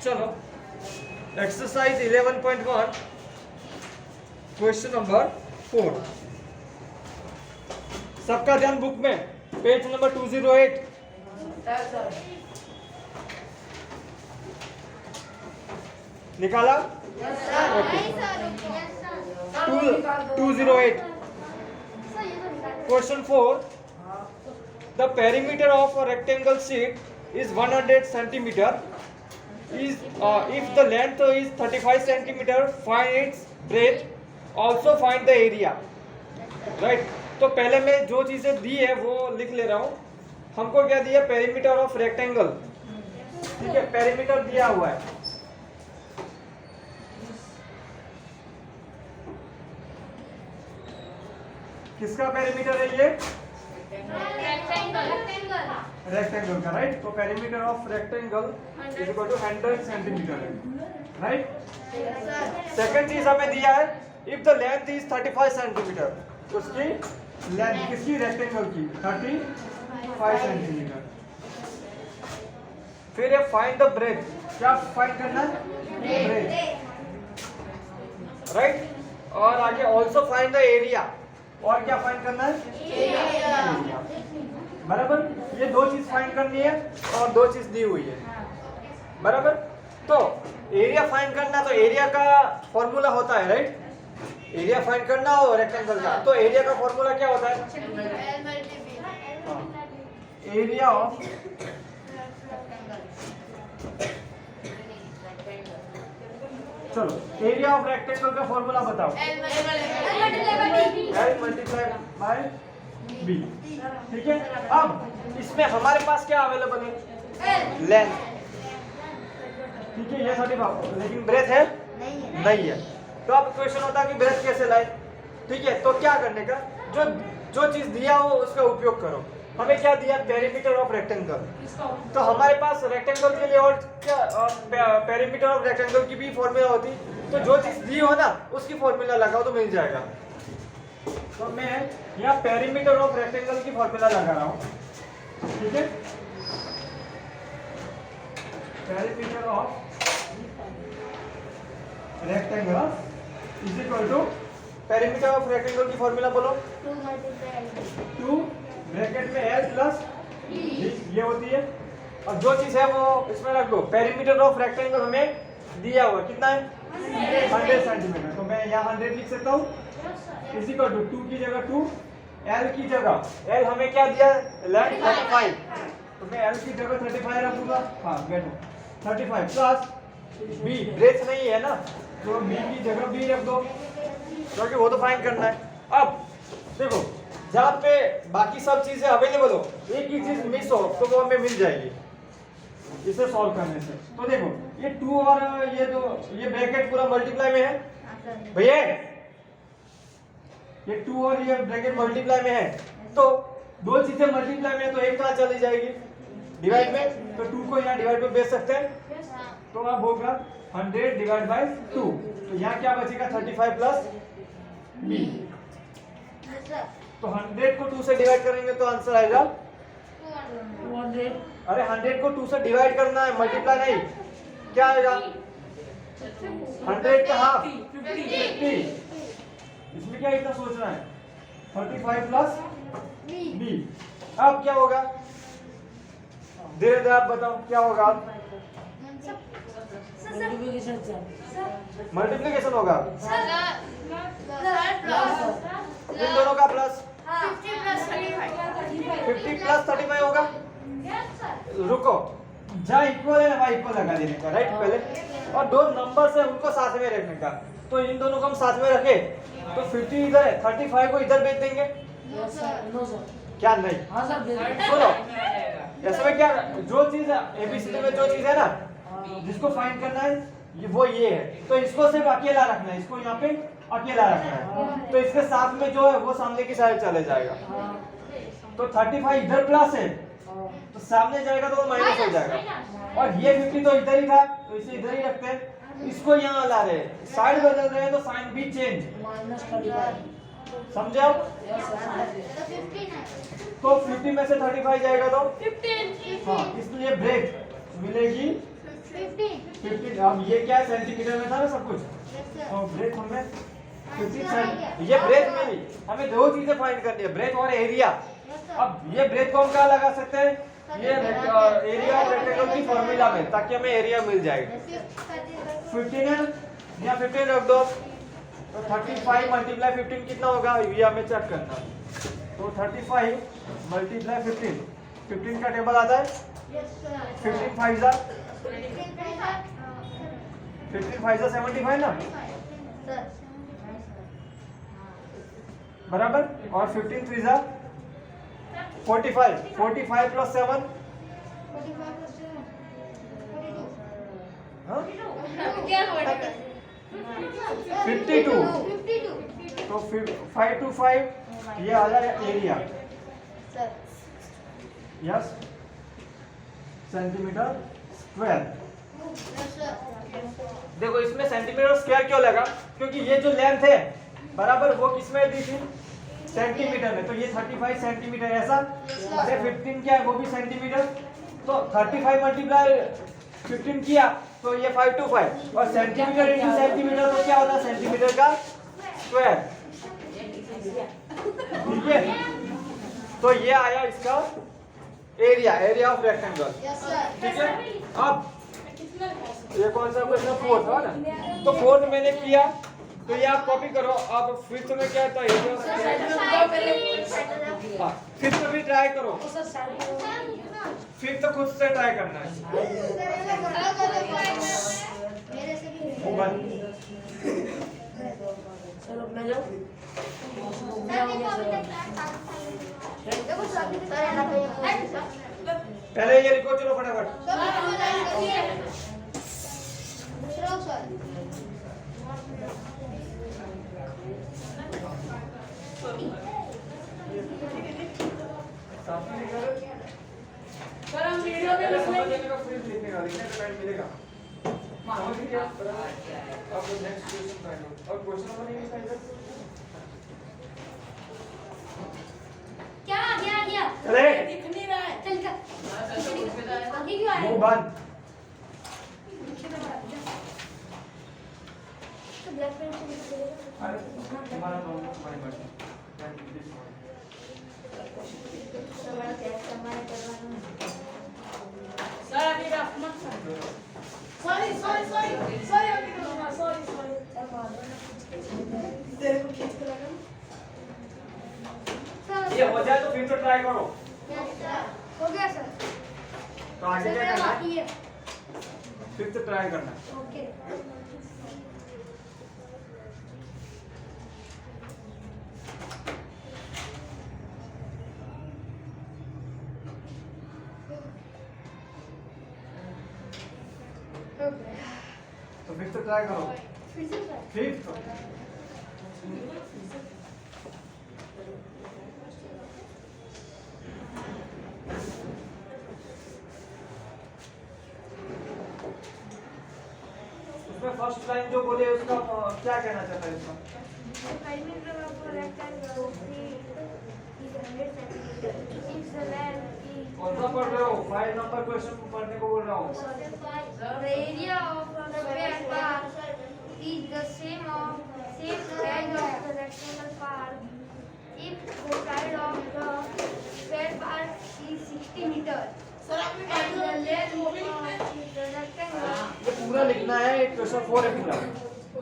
चलो exercise 11.1 question number 4। सबका ध्यान बुक में, पेज नंबर 208। निकाला? Okay. 208 question 4। The perimeter of a rectangle sheet is 100 centimeter. If the length is 35 centimeter, find its breadth. Also find the area. Right? तो पहले मैं जो चीजें दी है वो लिख ले रहा हूँ। हमको क्या दिया? Perimeter of rectangle. ठीक है, पेरीमीटर दिया हुआ है। किसका पेरीमीटर है ये? रेक्टेंगल का, राइट? तो perimeter of rectangle is equal to 100 centimetre है, राइट? सेकंड चीज हमें दिया है, if the length is 35 centimetre, उसकी लेंथ किसकी? रेक्टेंगल की 35 सेंटीमीटर। फिर है फाइंड द ब्रेथ। क्या फाइंड करना है? Breadth, right? और आगे ऑल्सो फाइंड द एरिया। और क्या फाइंड करना है? एरिया। बराबर? ये दो चीज फाइंड करनी है और दो चीज दी हुई है, बराबर? तो एरिया फाइंड करना, तो एरिया का फॉर्मूला होता है, राइट? एरिया फाइंड करना हो रेक्टेंगल का, तो एरिया का फॉर्मूला क्या होता है? एरिया ऑफ चलो एरिया ऑफ रेक्टेंगल का फॉर्मूला बताओ। L multiply by B. ठीक है, अब इसमें हमारे पास क्या अवेलेबल है? लेंथ। ठीक है, ये 35, लेकिन ब्रेथ है? नहीं है। तो अब क्वेश्चन होता है कि ब्रेथ कैसे लाए? ठीक है, तो क्या करने का, जो चीज दिया हो उसका उपयोग करो। हमें क्या दिया? Perimeter of rectangle. तो हमारे पास रेक्टेंगल के लिए और क्या पेरीमीटर ऑफ रेक्टेंगल की भी फॉर्मूला होती, तो जो चीज दी हो ना उसकी फॉर्मूला लगाओ तो मिल जाएगा। तो मैं यहाँ पेरीमीटर ऑफ रेक्टेंगल की फॉर्मूला लगा रहा हूँ। ठीक है, perimeter of rectangle is equal to, perimeter of rectangle की फॉर्मूला बोलो। 2 ब्रैकेट में L प्लस ये होती है, और जो चीज है वो इसमें रख दो। पेरीमीटर ऑफ रेक्टेंगल हमें दिया हुआ कितना है? 100 सेंटीमीटर। तो मैं यहाँ 100 लिख सकता हूँ, इसी को 2 की जगह 2, L की जगह, L हमें क्या दिया? लेंथ 35, तो मैं L की जगह 35 रखूंगा। हाँ बैठो, 35 प्लस B, ब्रेथ नहीं है ना, तो B की जगह B रख दो, क्योंकि वो तो फाइंड करना है। अब देखो, जहाँ पे बाकी सब चीजें अवेलेबल हो, एक ही चीज मिस हो तो वो हमें मिल जाएगी इसे सॉल्व करने से। तो देखो ये 2 और ये ब्रैकेट पूरा मल्टीप्लाई में है भैया, ये 2 और ये ब्रैकेट मल्टीप्लाई में है, तो दो चीजें मल्टीप्लाई में है तो एक कहाँ चली जाएगी? डिवाइड में। तो 2 को यहाँ डिवाइड में बेच सकते हैं, तो अब होगा 100 डिवाइड बाय 2। तो यहाँ क्या बचेगा? 35 प्लस B। तो 100 को 2 से डिवाइड करेंगे तो आंसर आएगा 200। अरे 100 को 2 से डिवाइड करना है, मल्टीप्लाई नहीं। क्या आएगा? 100 का हाफ 50। इसमें क्या इतना सोचना है? 35 प्लस B। अब क्या होगा? धीरे धीरे आप बताओ क्या होगा? मल्टीप्लिकेशन होगा, इन दोनों का प्लस 50 प्लस 35 होगा। रुको, जहाँ इक्वल है वहाँ इक्वल लगा देने का, राइट? पहले और दो नंबर है उनको साथ में रखने का, तो इन दोनों को हम साथ में रखे तो 50 इधर है, 35 को इधर भेज देंगे। क्या नहीं? सुनो, ऐसे में क्या, जो चीज एबीसीडी में जो चीज है ना जिसको फाइंड करना है वो ये है, तो इसको सिर्फ अकेला रखना है, इसको यहाँ पे अकेला रखना है, तो इसके साथ में जो है वो सामने की साइड चले जाएगा। तो 35 इधर प्लस है तो सामने जाएगा तो वो माइनस हो जाएगा, और ये 50 तो इधर ही था तो इसे इधर ही रखते हैं, इसको यहाँ ला रहे हैं, साइड बदल रहे हैं तो साइन भी चेंज। समझे आप? तो 50 में से 35 जाएगा तो 15। हाँ, इसलिए ब्रेक मिलेगी 15। 15। अब ये क्या सेंटीमीटर में था ना सब कुछ, और ब्रेथ हमें 15 ये ब्रेथ में भी हमें दो चीजें फाइंड करनी है, ब्रेथ और एरिया। अब ये ब्रेथ को हम क्या लगा सकते हैं, ये एरिया ऑफ रेक्टेंगल की फॉर्मूला में, ताकि हमें एरिया मिल जाएगा। 15 है या 15 रख दो, तो 35 मल्टीप्लाई 15 कितना होगा, ये हमें चेक करना है। तो 35 मल्टीप्लाई 15 का टेबल आता है 15 5 जा 75 ना, बराबर। और 15 3 जा 45 प्लस 7 52। तो 5 to 5 ये आ जाएगा एरिया, यस, सेंटीमीटर स्क्वायर। देखो इसमें सेंटीमीटर स्क्वायर क्यों लगा, क्योंकि ये जो लेंथ है बराबर वो किसमें दी थी, सेंटीमीटर में। तो ये 35 सेंटीमीटर ऐसा, अरे 15 क्या है वो भी सेंटीमीटर, तो 35 मल्टीप्लाई 15 किया तो ये 5 to 5, और सेंटीमीटर इंटू सेंटीमीटर तो क्या होता है, सेंटीमीटर का स्क्वायर, ठीक है। तो ये आया इसका एरिया ऑफ रेक्टेंगल, ठीक है। अब ये कौन सा क्वेश्चन, फोर्थ है ना, तो फोर्थ मैंने किया, तो ये आप कॉपी करो। अब फिफ्थ में क्या था, फिफ्थ भी ट्राई करो, फिफ्थ खुद से ट्राई करना है। पहले ये लिखो, चलो फटाफट। सर हम वीडियो में लिख लेंगे, लिखने का मिलेगा। समझ गया? अब नेक्स्ट क्वेश्चन फाइंड आउट, और क्वेश्चन नंबर नहीं फाइंड आउट, क्या आ गया अरे दिख नहीं रहा है। चल कर आगे क्यों आए, मुंह बंद। तो ब्लैक पेन से लिख दे। अरे तुम्हारा तुम्हारी मर्जी। सर अभी रफ मत कर, सॉरी अभी करना, सॉरी तेरे को खींच के लगा। ये हो जाए तो फिर तो ट्राई करो। हो गया सर, तो आगे क्या करना है, बाकी है। फिर तो ट्राई करना है। ओके तो फिर तो ट्राई करो, फिर से try। फिफ्थ। उसमें फर्स्ट लाइन जो बोले उसका क्या कहना चाहता है इसका, The perimeter of a rectangle is 100 centimeter. Its length is कौन सा पढ़ रहे हो, 5 नंबर क्वेश्चन पढ़ने को बोल रहा हूँ। The area of a square part is the same size of the rectangle part. If the side of the square part is 60 meters sir आपने and the length of the rectangle ये पूरा लिखना है, एक क्वेश्चन 4 है पूरा।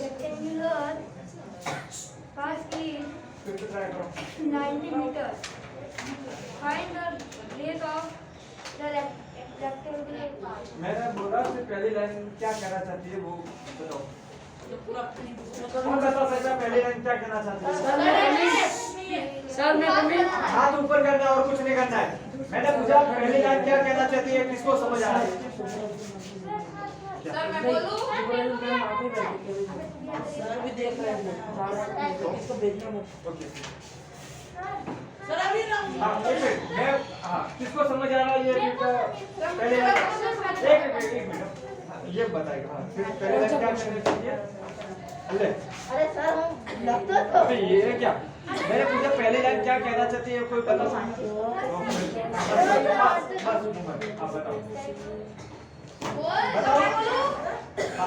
rectangular part is फिर तो ट्राई करो। 90 meters. Find the length of the rectangular part. मैंने बोला कि पहली लाइन क्या कहना चाहती है वो बताओ। पूरा कौन बता सकता है पहली लाइन क्या कहना चाहती है? सर मैं हाथ ऊपर करना है और कुछ नहीं करना है। मैंने पूछा पहली लाइन क्या कहना चाहती है, किसको समझ आ रहा है? सर मैं बोलूं, सर भी देख रहे हैं, इसको भेजना मत। ओके सर अभी हाँ एक मिनट, मैं हाँ किसको समझ आ रहा है ये पहले लाइन? एक मिनट हाँ, ये बताएगा। हाँ फिर पहले लाइन क्या कहना चाहिए? अरे सर हम डॉक्टर अभी ये क्या मैंने पूछा पहली लाइन क्या कहना चाहती है, कोई बता सकता है? आप बताओ बताओ।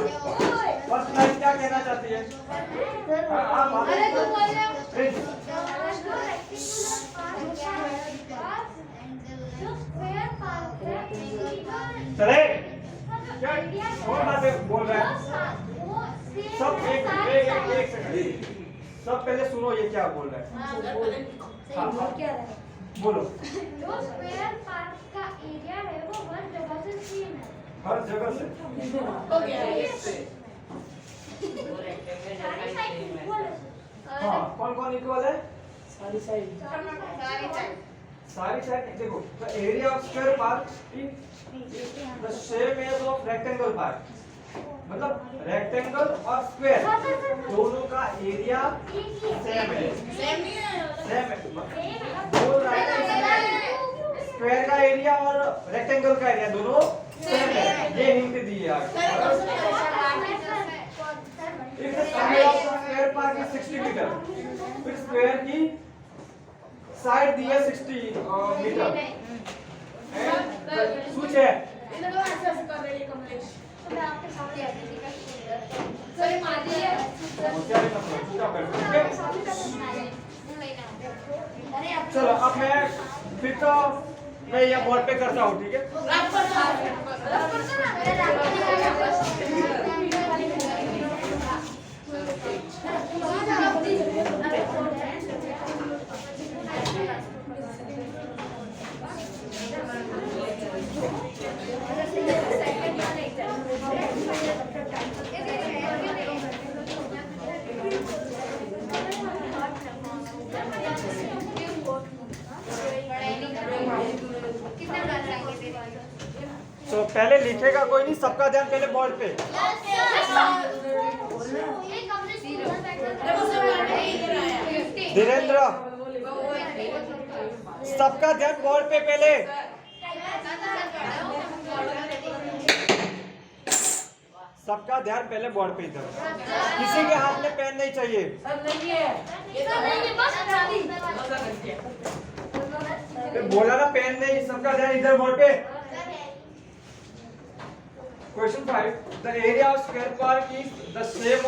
फर्स्ट लाइन क्या कहना चाहती है? अरे तुम बोल रहे हो चले क्या कौन बातें बोल रहा है? सब एक सेकंड, सब पहले सुनो ये क्या बोल रहा है। हाँ, बोलो। जो स्क्वायर पार्क का एरिया है वो हर जगह से सेम है। हर जगह से ओके सारी साइड इक्वल है। हाँ, कौन कौन इक्वल है? सारी साइड सारी साइड देखो, the area of square part is the same as of rectangle part। मतलब रेक्टेंगल और स्क्वायर दोनों का एरिया सेम है। सेम नहीं है सेम है बोल रहा है स्क्वायर का एरिया और रेक्टेंगल का एरिया दोनों सेम है। ये हिंट दी है आगे। If the area of the square part is 60 metre, फिर स्क्वायर की साइड दी है 60 मीटर। सूच है इधर तो ऐसे ऐसे कर रही है कमलेश तो मैं आपके सामने आती थी सही मादी है होशियारी मत करो, चुपचाप बैठो, ठीक है? चलो अब मैं फिर तो मैं ये बोर्ड पे करता हूँ, ठीक है? रफ कर तो पहले लिखेगा कोई नहीं, सबका ध्यान पहले बोर्ड पे। धीरेन्द्र, सबका ध्यान बोर्ड पे पहले। सबका ध्यान पहले बोर्ड पे इधर। किसी के हाथ में पेन नहीं चाहिए। बोला ना पेन नहीं, सबका ध्यान इधर बोर्ड पे। Question 5. The area of square park is the same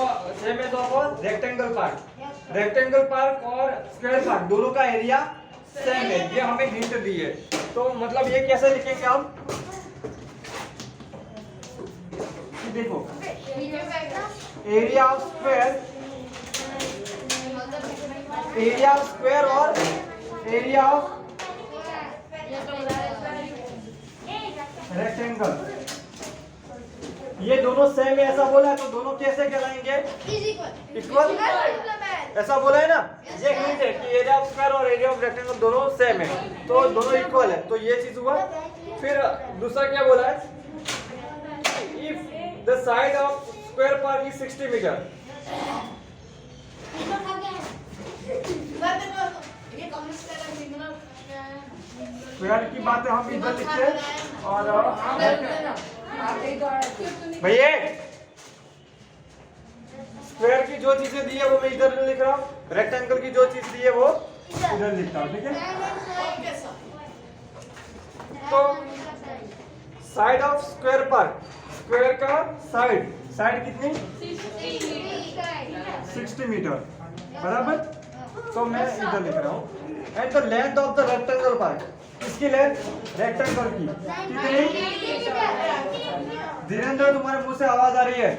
as of a rectangle park. Rectangle park और square park दोनों का एरिया सेम है। ये हमें हिंट दी है। तो मतलब ये कैसे लिखेंगे हम? देखो, एरिया ऑफ स्क्वायर और एरिया ऑफ रेक्टेंगल ये दोनों सेम है ऐसा बोला है, तो दोनों कैसे कहलाएंगे? इक्वल। ऐसा बोला है ना? ये हिंट है कि एरिया ऑफ स्क्वायर और एरिया ऑफ रेक्टेंगल दोनों सेम है, तो दोनों इक्वल है। तो ये चीज हुआ। फिर दूसरा क्या बोला है? If the side of square park is 60 metre. Square की बातें हम इधर लिखते हैं और भैया स्क्वायर की जो चीजें दी है वो मैं इधर लिख रहा हूँ, रेक्टेंगल की जो चीज दी है वो इधर लिखता हूँ, ठीक है? तो side of square park, square का साइड कितनी? 60 मीटर बराबर। तो मैं इधर लिख रहा हूँ। And the length of the rectangle park, इसकी लेंथ रेक्टेंगल की कितनी? धीरेन्द्र तुम्हारे मुंह से आवाज आ रही है।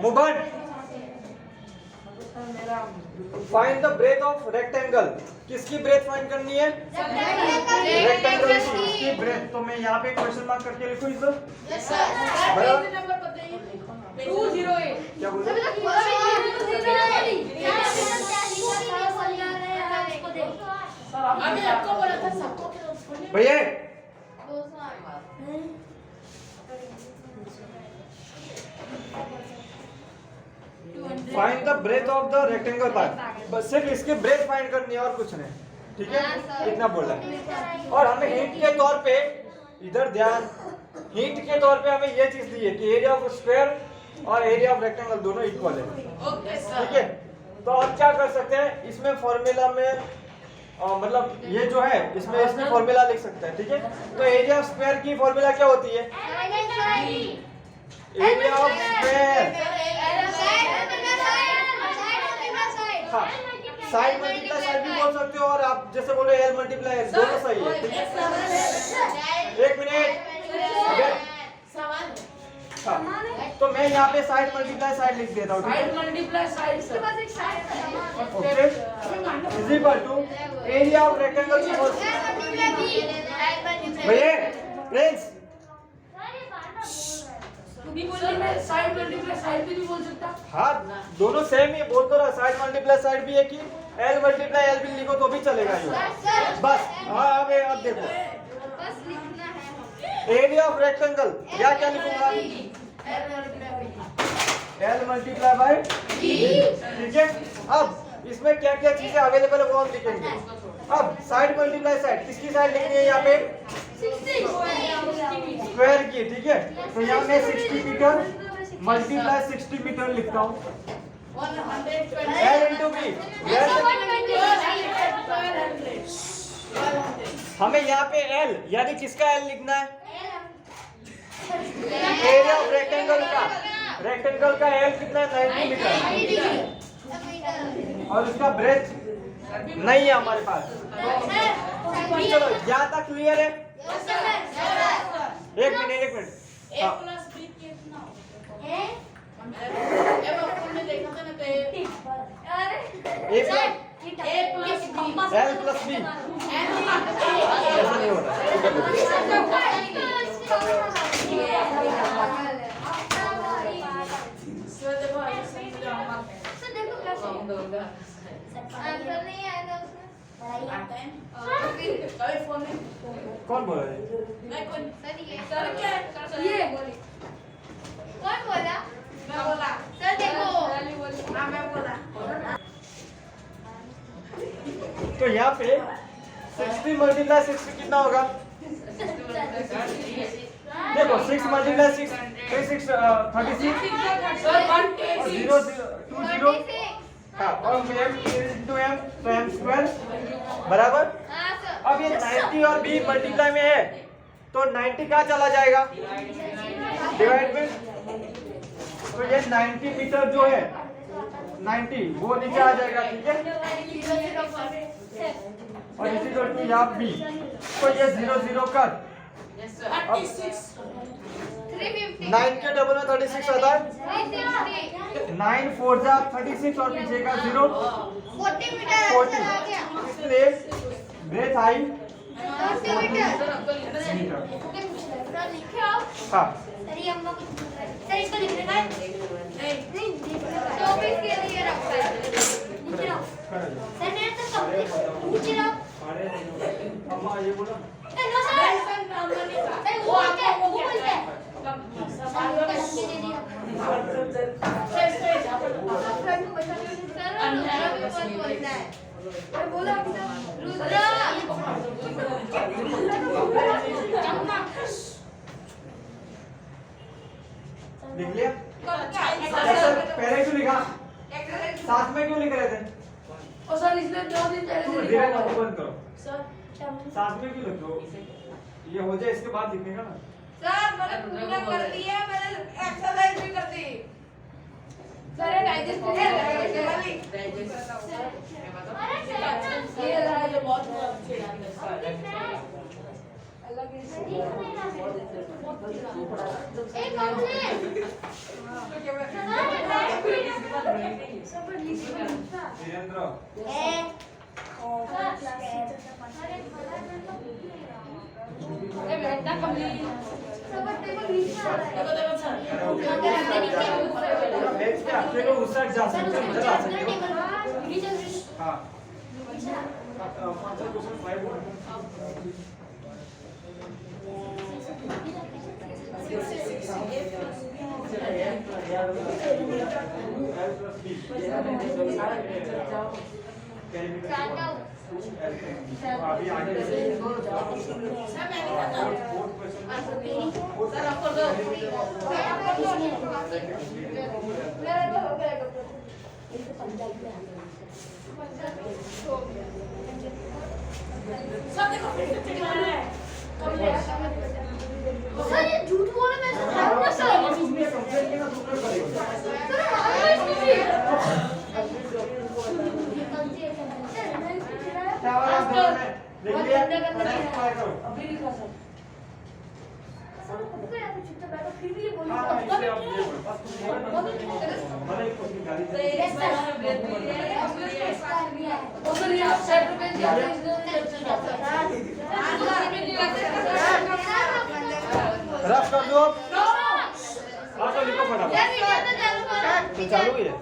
मुबन, find the breadth of rectangle. किसकी ब्रेथ फाइंड करनी है? रेक्टेंगल की ब्रेथ। तो मैं यहाँ पे क्वेश्चन मार्क करके लिखूं इधर। नंबर बताइए 208 क्या बोल रहे? अभी आपको बोला था सबको भैया find the breadth of the rectangle part. बस सिर्फ इसकी ब्रेथ फाइंड करनी है और कुछ नहीं, ठीक है? इतना बोला है। और हमें हिंट के तौर पे इधर ध्यान, हिंट के तौर पे हमें ये चीज दी है कि एरिया ऑफ स्क्वायर और एरिया ऑफ रेक्टेंगल दोनों इक्वल है, ठीक है? तो अब क्या कर सकते हैं इसमें फॉर्मूला में मतलब ये जो है इसमें फॉर्मूला लिख सकते हैं, ठीक है? तो एरिया ऑफ स्क्वायर की फॉर्मूला क्या होती है? Area of square. हाँ, साइड मल्टीप्लाई साइड भी बोल सकते हो और आप जैसे बोलो एल मल्टीप्लाई एल, दोनों सही है, ठीक है। एक मिनट। हाँ, तो मैं यहाँ पे साइड मल्टीप्लाई साइड लिख देता हूँ, side multiply side sir okay, is equal to area of rectangle की होल। भैया प्रिंस, तू भी बोल मैं साइड मल्टीप्लाई साइड भी नहीं बोल सकता। हाँ दोनों सेम ही बोल तो रहा, साइड मल्टीप्लाई साइड भी है कि एल मल्टीप्लाई एल भी लिखो तो भी चलेगा ये, बस। हाँ अब देखो बस लिखना है। एरिया ऑफ रेक्टेंगल या क्या लिखूंगा, एल मल्टीप्लाई बाय डी, ठीक है। अब इसमें क्या क्या चीजें अवेलेबल है वो हम लिखेंगे। अब साइड मल्टीप्लाई साइड, किसकी साइड लिखनी है यहाँ पे, स्क्वायर की, ठीक है। तो यहाँ मैं 60 मीटर मल्टीप्लाई 60 मीटर लिखता हूँ, एल इंटू बी। हमें यहाँ पे एल यानी किसका एल लिखना है, एरिया ऑफ रेक्टेंगल का एल कितना है, 90 मीटर, और उसका ब्रेथ नहीं है हमारे पास। चलो यहाँ तक क्लियर है। एक मिनट हाँ। एल प्लस बी ऐसा नहीं होता। आंसर नहीं आएगा उसमें। कौन बोल रहा है, ये कौन बोला, सर देखो। तो यहाँ पे 60 मल्टीप्लाई 60 कितना होगा, देखो 6 मल्टीप्लाई 6 36 और 0 2 0, हाँ, और m into m तो m स्क्वायर बराबर। अब ये 90 और b मल्टीप्लाई में है तो 90 कहाँ चला जाएगा, डिवाइड में, तो ये 90 मीटर जो है 90 वो नीचे आ जाएगा, ठीक है। और इसी को टू यहाँ b, तो ये 0 0 कर, 9 के डबल में 36 आता है, 9 4 जा 36 और पीछे का 0 40 मीटर 40, इसलिए ब्रेथ आई 40 मीटर। मीटर। लिखे आओ। हाँ सर ये अम्मा कुछ बोल रहा है। सर इसको लिखने का है? नहीं 24 के लिए रखा है। नीचे रहो। सर मेरे तो सब नीचे रहो। अम्मा ये बोला नो सर वो आके वो बोलते हैं लिख लिया, पहले क्यों लिखा, साथ में क्यों लिख रहे थे, और सर इसने 2 दिन पहले धीरे बंद करो, सर साथ में क्यों लिख दो, ये हो जाए इसके बाद लिखने का ना। सर मैंने पूरा कर दिया, मैंने एक्सरसाइज भी कर दी। सर ये डाइजेस्ट ये रहा, ये बहुत अच्छे याद है। अभी आगे सर आपको दो सर देखो सर ये झूठ बोल रहे हैं, मैं समझाऊंगा सर। नेक्स्ट ट्राई करो। अभी लिखा सर। सर खुद को यहाँ पे चुपचाप बैठो फिर भी ये बोलो हाँ इससे आप ये बोलो बस तुम बोलो भले ही कोई गाली तो दे ये सारा ब्रेक दिया है। तो फिर ये 60 रुपए दिया तो रफ कर दो आप। हाँ तो लिखो फटाफट। तो चालू ही है।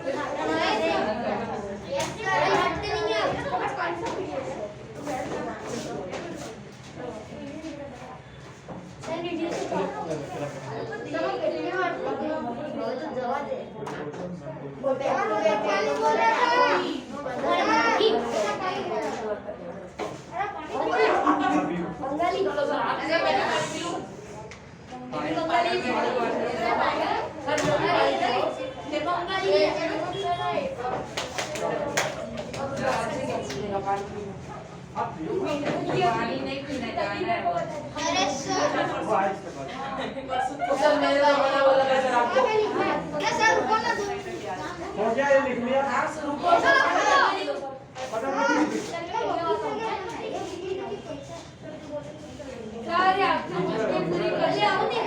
पानी नहीं पीना जाना है। वो आइस के बाद। सर मेरे वाला लगा सर आपको। हो गया ये लिख लिया। रुको फटाफट लिख। सारे आपने मुझे पूरी कर लिया ये